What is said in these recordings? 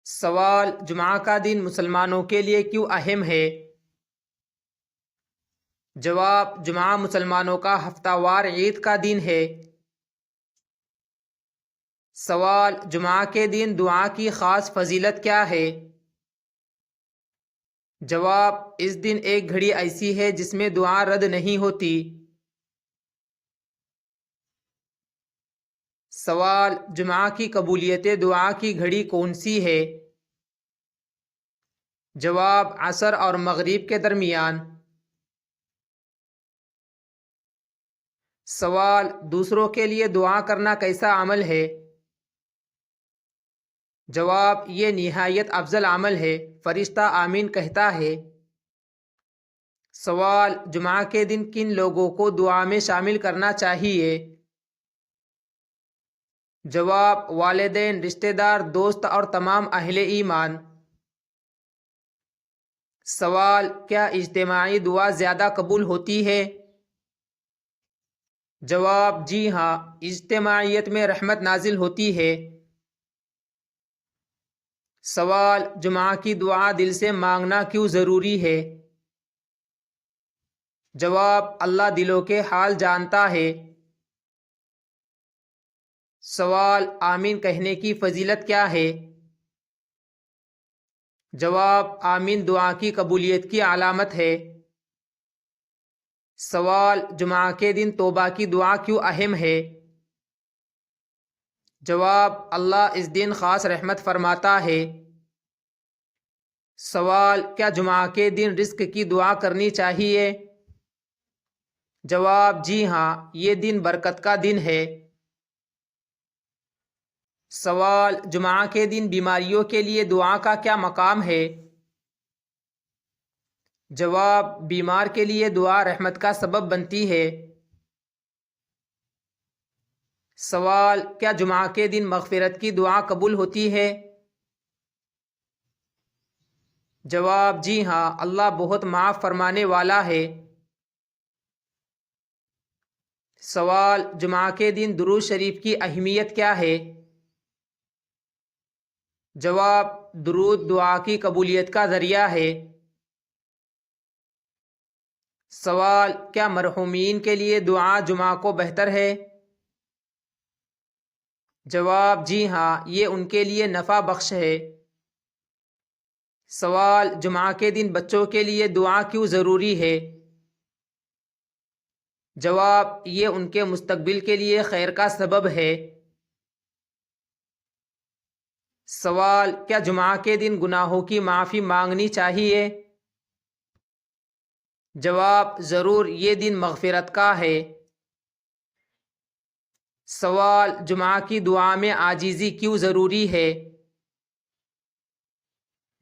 سوال: جمعہ کا دن مسلمانوں کے لیے کیوں اہم ہے؟ جواب: جمعہ مسلمانوں کا ہفتہ وار عید کا دن ہے۔ سوال: جمعہ کے دن دعا کی خاص فضیلت کیا ہے؟ جواب: اس دن ایک گھڑی ایسی ہے جس میں دعا رد نہیں ہوتی۔ سوال: جمعہ کی قبولیت دعا کی گھڑی کون سی ہے؟ جواب: عصر اور مغرب کے درمیان۔ سوال: دوسروں کے لیے دعا کرنا کیسا عمل ہے؟ جواب: یہ نہایت افضل عمل ہے، فرشتہ آمین کہتا ہے۔ سوال: جمعہ کے دن کن لوگوں کو دعا میں شامل کرنا چاہیے؟ جواب: والدین، رشتہ دار، دوست اور تمام اہل ایمان۔ سوال: کیا اجتماعی دعا زیادہ قبول ہوتی ہے؟ جواب: جی ہاں، اجتماعیت میں رحمت نازل ہوتی ہے۔ سوال: جمعہ کی دعا دل سے مانگنا کیوں ضروری ہے؟ جواب: اللہ دلوں کے حال جانتا ہے۔ سوال: آمین کہنے کی فضیلت کیا ہے؟ جواب: آمین دعا کی قبولیت کی علامت ہے۔ سوال: جمعہ کے دن توبہ کی دعا کیوں اہم ہے؟ جواب: اللہ اس دن خاص رحمت فرماتا ہے۔ سوال: کیا جمعہ کے دن رزق کی دعا کرنی چاہیے؟ جواب: جی ہاں، یہ دن برکت کا دن ہے۔ سوال: جمعہ کے دن بیماریوں کے لیے دعا کا کیا مقام ہے؟ جواب: بیمار کے لیے دعا رحمت کا سبب بنتی ہے۔ سوال: کیا جمعہ کے دن مغفرت کی دعا قبول ہوتی ہے؟ جواب: جی ہاں، اللہ بہت معاف فرمانے والا ہے۔ سوال: جمعہ کے دن درود شریف کی اہمیت کیا ہے؟ جواب: درود دعا کی قبولیت کا ذریعہ ہے۔ سوال: کیا مرحومین کے لیے دعا جمعہ کو بہتر ہے؟ جواب: جی ہاں، یہ ان کے لیے نفع بخش ہے۔ سوال: جمعہ کے دن بچوں کے لیے دعا کیوں ضروری ہے؟ جواب: یہ ان کے مستقبل کے لیے خیر کا سبب ہے۔ سوال: کیا جمعہ کے دن گناہوں کی معافی مانگنی چاہیے؟ جواب: ضرور، یہ دن مغفرت کا ہے۔ سوال: جمعہ کی دعا میں عاجزی کیوں ضروری ہے؟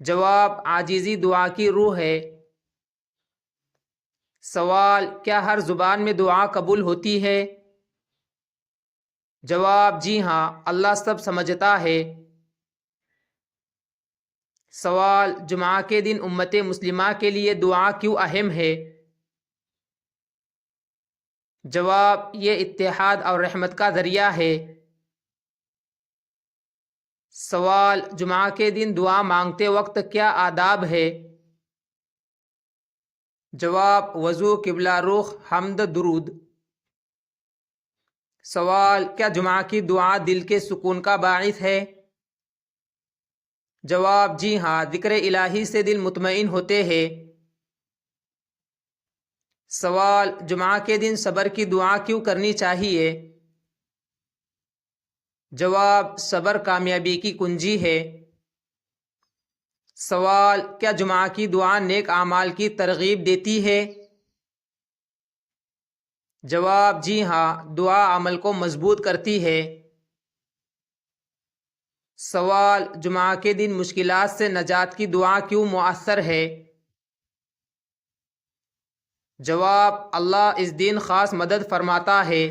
جواب: عاجزی دعا کی روح ہے۔ سوال: کیا ہر زبان میں دعا قبول ہوتی ہے؟ جواب: جی ہاں، اللہ سب سمجھتا ہے۔ سوال: جمعہ کے دن امت مسلمہ کے لیے دعا کیوں اہم ہے؟ جواب: یہ اتحاد اور رحمت کا ذریعہ ہے۔ سوال: جمعہ کے دن دعا مانگتے وقت کیا آداب ہے؟ جواب: وضو، قبلہ رخ، حمد، درود۔ سوال: کیا جمعہ کی دعا دل کے سکون کا باعث ہے؟ جواب: جی ہاں، ذکر الہی سے دل مطمئن ہوتے ہیں۔ سوال: جمعہ کے دن صبر کی دعا کیوں کرنی چاہیے؟ جواب: صبر کامیابی کی کنجی ہے۔ سوال: کیا جمعہ کی دعا نیک اعمال کی ترغیب دیتی ہے؟ جواب: جی ہاں، دعا عمل کو مضبوط کرتی ہے۔ سوال: جمعہ کے دن مشکلات سے نجات کی دعا کیوں مؤثر ہے؟ جواب: اللہ اس دن خاص مدد فرماتا ہے۔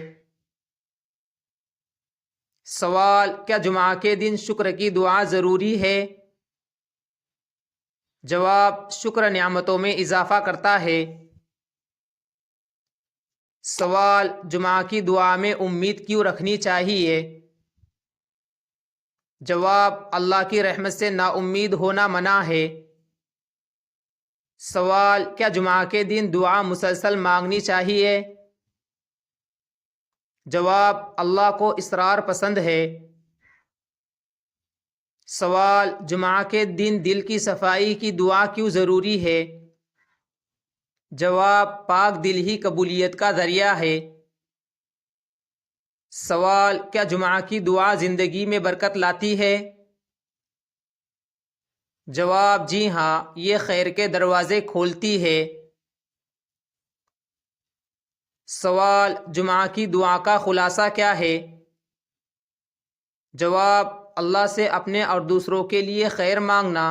سوال: کیا جمعہ کے دن شکر کی دعا ضروری ہے؟ جواب: شکر نعمتوں میں اضافہ کرتا ہے۔ سوال: جمعہ کی دعا میں امید کیوں رکھنی چاہیے؟ جواب: اللہ کی رحمت سے نا امید ہونا منع ہے۔ سوال: کیا جمعہ کے دن دعا مسلسل مانگنی چاہیے؟ جواب: اللہ کو اسرار پسند ہے۔ سوال: جمعہ کے دن دل کی صفائی کی دعا کیوں ضروری ہے؟ جواب: پاک دل ہی قبولیت کا ذریعہ ہے۔ سوال: کیا جمعہ کی دعا زندگی میں برکت لاتی ہے؟ جواب: جی ہاں، یہ خیر کے دروازے کھولتی ہے۔ سوال: جمعہ کی دعا کا خلاصہ کیا ہے؟ جواب: اللہ سے اپنے اور دوسروں کے لیے خیر مانگنا۔